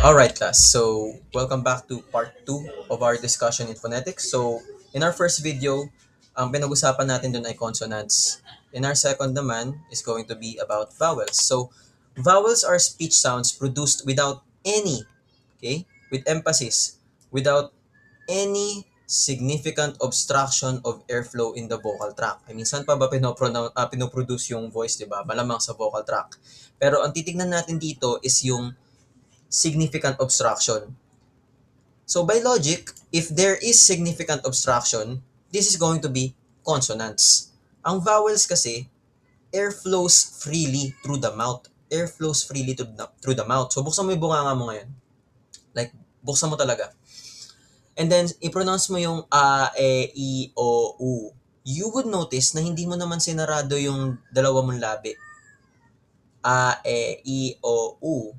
Alright, class. So, welcome back to part 2 of our discussion in phonetics. So, in our first video, ang pinag-usapan natin dun ay consonants. In our second naman is going to be about vowels. So, vowels are speech sounds produced without any, okay, with emphasis, without any significant obstruction of airflow in the vocal tract. I mean, saan pa ba pinoproduce yung voice, di ba? Malamang sa vocal tract. Pero ang titignan natin dito is yung significant obstruction. So by logic, if there is significant obstruction, this is going to be consonants. Ang vowels kasi, air flows freely through the mouth. Air flows freely through the mouth. So buksan mo yung bunganga mo ngayon. Like, buksan mo talaga. And then, i-pronounce mo yung a, e, i, o, u. You would notice na hindi mo naman sinarado yung dalawa mong labi. A, e, i, o, u.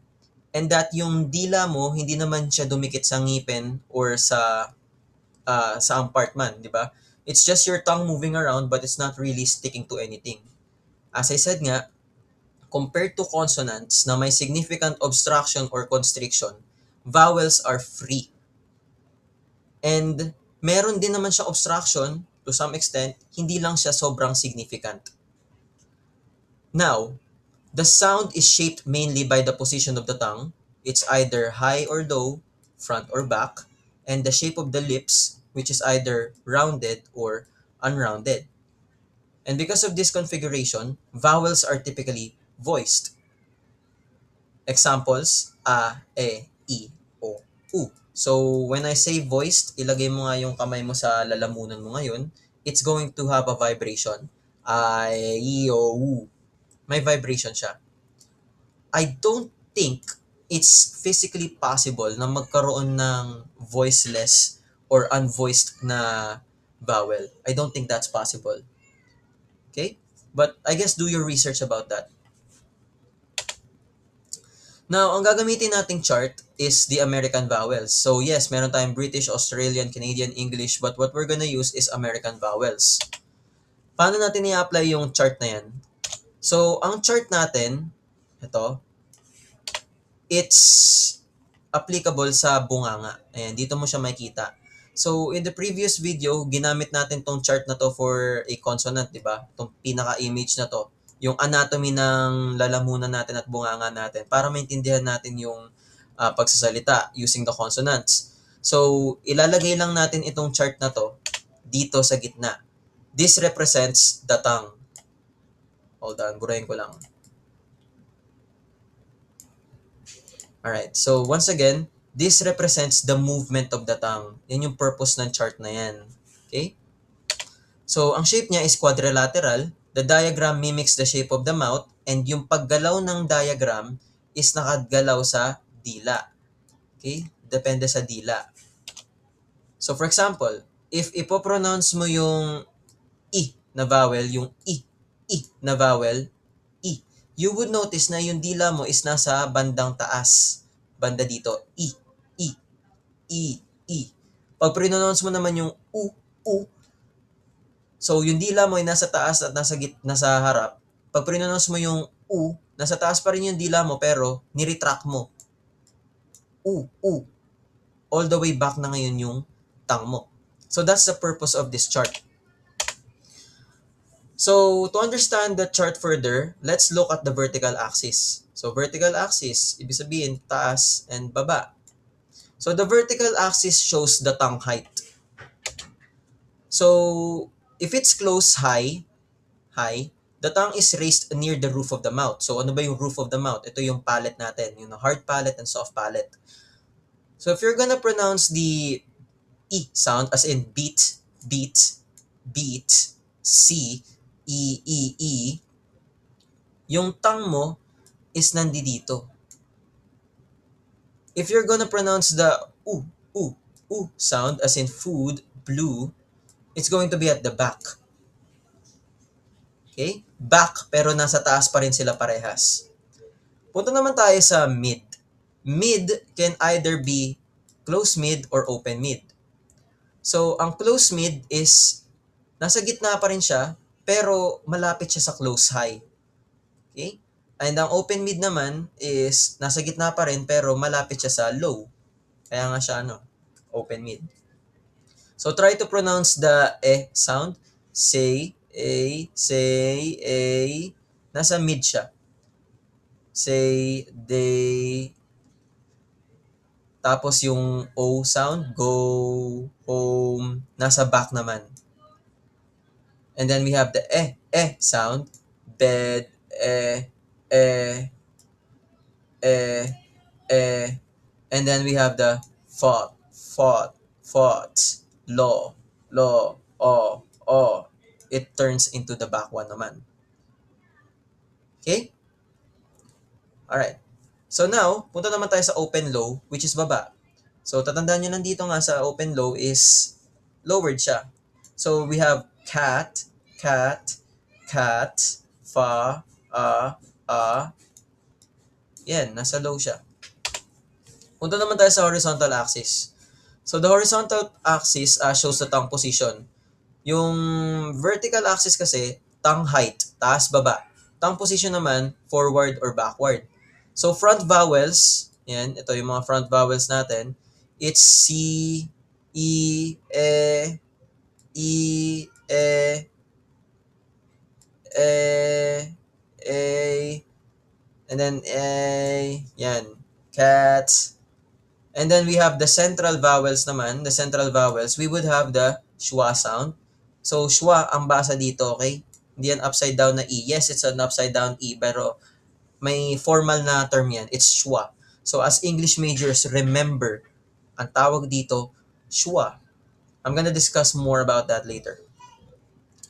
And that yung dila mo, hindi naman siya dumikit sa ngipin or sa ang part man, di ba? It's just your tongue moving around but it's not really sticking to anything. As I said nga, compared to consonants na may significant obstruction or constriction, vowels are free. And meron din naman siya obstruction to some extent, hindi lang siya sobrang significant. Now, the sound is shaped mainly by the position of the tongue. It's either high or low, front or back, and the shape of the lips, which is either rounded or unrounded. And because of this configuration, vowels are typically voiced. Examples, a, e, i, o, u. So, when I say voiced, ilagay mo nga yung kamay mo sa lalamunan mo ngayon, it's going to have a vibration. A, e, i, o, u. May vibration siya. I don't think it's physically possible na magkaroon ng voiceless or unvoiced na vowel. I don't think that's possible. Okay? But I guess do your research about that. Now, ang gagamitin nating chart is the American vowels. So yes, meron tayong British, Australian, Canadian, English, but what we're gonna use is American vowels. Paano natin i-apply yung chart na yan? So, ang chart natin, ito, it's applicable sa bunganga. Ayan, dito mo siya makikita. So, in the previous video, ginamit natin tong chart na to for a consonant, di ba? Itong pinaka-image na to. Yung anatomy ng lalamunan natin at bunganga natin para maintindihan natin yung pagsasalita using the consonants. So, ilalagay lang natin itong chart na to dito sa gitna. This represents the tongue. Hold on, burahin ko lang. Alright, so once again, this represents the movement of the tongue. Yan yung purpose ng chart na yan. Okay? So, ang shape niya is quadrilateral. The diagram mimics the shape of the mouth and yung paggalaw ng diagram is nakagalaw sa dila. Okay? Depende sa dila. So, for example, if ipopronounce mo yung I na vowel, yung I na vowel, I, you would notice na yung dila mo is nasa bandang taas. Banda dito, I, I, I. Pag pronounce mo naman yung U, so yung dila mo ay nasa taas at nasa harap. Pag pronounce mo yung U, nasa taas pa rin yung dila mo pero niretract mo. U. All the way back na ngayon yung tongue mo. So that's the purpose of this chart. So, to understand the chart further, let's look at the vertical axis. So, vertical axis, ibig sabihin, taas and baba. So, the vertical axis shows the tongue height. So, if it's close high, the tongue is raised near the roof of the mouth. So, ano ba yung roof of the mouth? Ito yung palate natin, yung hard palate and soft palate. So, if you're gonna pronounce the E sound, as in beat, C, E, yung tongue mo is nandito. If you're gonna pronounce the U sound, as in food, blue, it's going to be at the back. Okay? Back, pero nasa taas pa rin sila parehas. Punta naman tayo sa mid. Mid can either be close mid or open mid. So, ang close mid is nasa gitna pa rin siya, pero malapit siya sa close high. Okay? And ang open mid naman is nasa gitna pa rin pero malapit siya sa low. Kaya nga siya open mid. So try to pronounce the sound. Say, nasa mid siya. Say, they, tapos yung O sound, go, home, nasa back naman. And then we have the sound, bed, eh, and then we have the fought, law, oh. It turns into the back one naman. Okay? Alright. So now, punta naman tayo sa open low, which is baba. So, tatandaan nyo nandito nga sa open low is lowered siya. So, we have cat, fa, yan, nasa low siya. Punta naman tayo sa horizontal axis. So, the horizontal axis shows the tongue position. Yung vertical axis kasi, tongue height, taas, baba. Tongue position naman, forward or backward. So, front vowels, yan, ito yung mga front vowels natin. It's C, E, E, A, and then A, yan, cat. And then we have the central vowels naman, the central vowels, we would have the schwa sound. So, schwa ang basa dito, okay? Hindi yan upside down na E. Yes, it's an upside down E, pero may formal na term yan. It's schwa. So, as English majors, remember, ang tawag dito, schwa. I'm gonna discuss more about that later.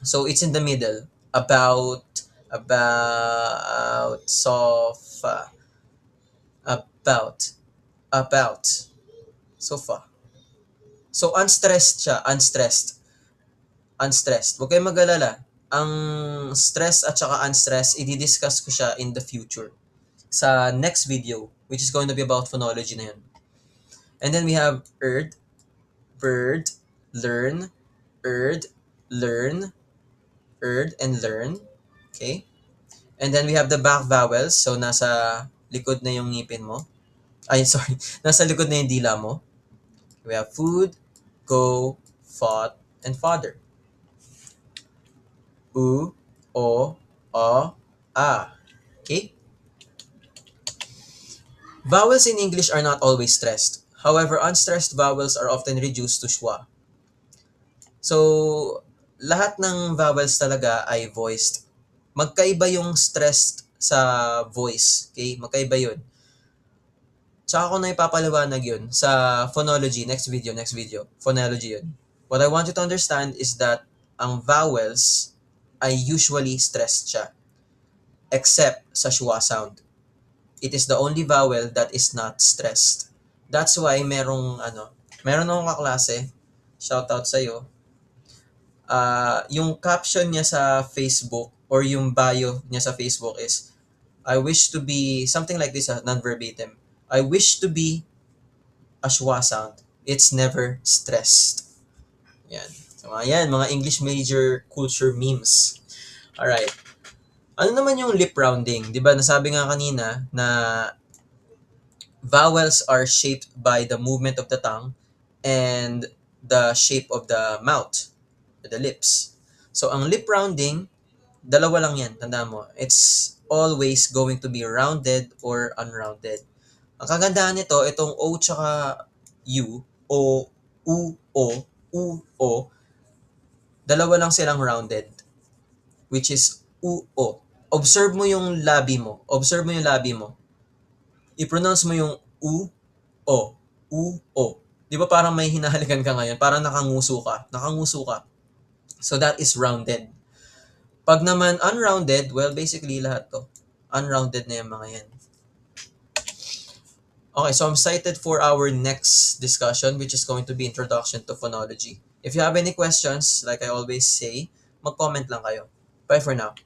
So, it's in the middle. About, sofa. About. Sofa. So, unstressed siya. Unstressed. Huwag kayong mag-alala. Ang stress at saka unstressed, i-discuss ko siya in the future. Sa next video, which is going to be about phonology na yun. And then we have bird, learn, learn, and learn. Okay? And then we have the back vowels. So, nasa likod na yung ngipin mo. Nasa likod na yung dila mo. We have food, go, fought, and father. U, o, a. Okay? Vowels in English are not always stressed. However, unstressed vowels are often reduced to schwa. So, lahat ng vowels talaga ay voiced. Magkaiba yung stressed sa voice. Okay? Magkaiba yun. Tsaka ko na ipapaliwanag yun sa phonology, next video, phonology yun. What I want you to understand is that ang vowels ay usually stressed siya. Except sa schwa sound. It is the only vowel that is not stressed. That's why meron akong kaklase, shoutout sa'yo, yung caption niya sa Facebook or yung bio niya sa Facebook is, I wish to be, something like this, non-verbatim. I wish to be a schwa sound. It's never stressed. Yan. So, mga English major culture memes. Alright. Ano naman yung lip rounding? Diba, nasabi nga kanina na vowels are shaped by the movement of the tongue and the shape of the mouth, the lips. So, ang lip rounding, dalawa lang yan, tandaan mo. It's always going to be rounded or unrounded. Ang kagandahan nito, itong O tsaka U, O, U, O, dalawa lang silang rounded, which is U-O. Observe mo yung labi mo. I-pronounce mo yung U-O. U-O. Di ba parang may hinahalikan ka ngayon? Parang nakanguso ka. So that is rounded. Pag naman unrounded, well, basically lahat to. Unrounded na yung mga yan. Okay, so I'm excited for our next discussion, which is going to be Introduction to Phonology. If you have any questions, like I always say, mag-comment lang kayo. Bye for now.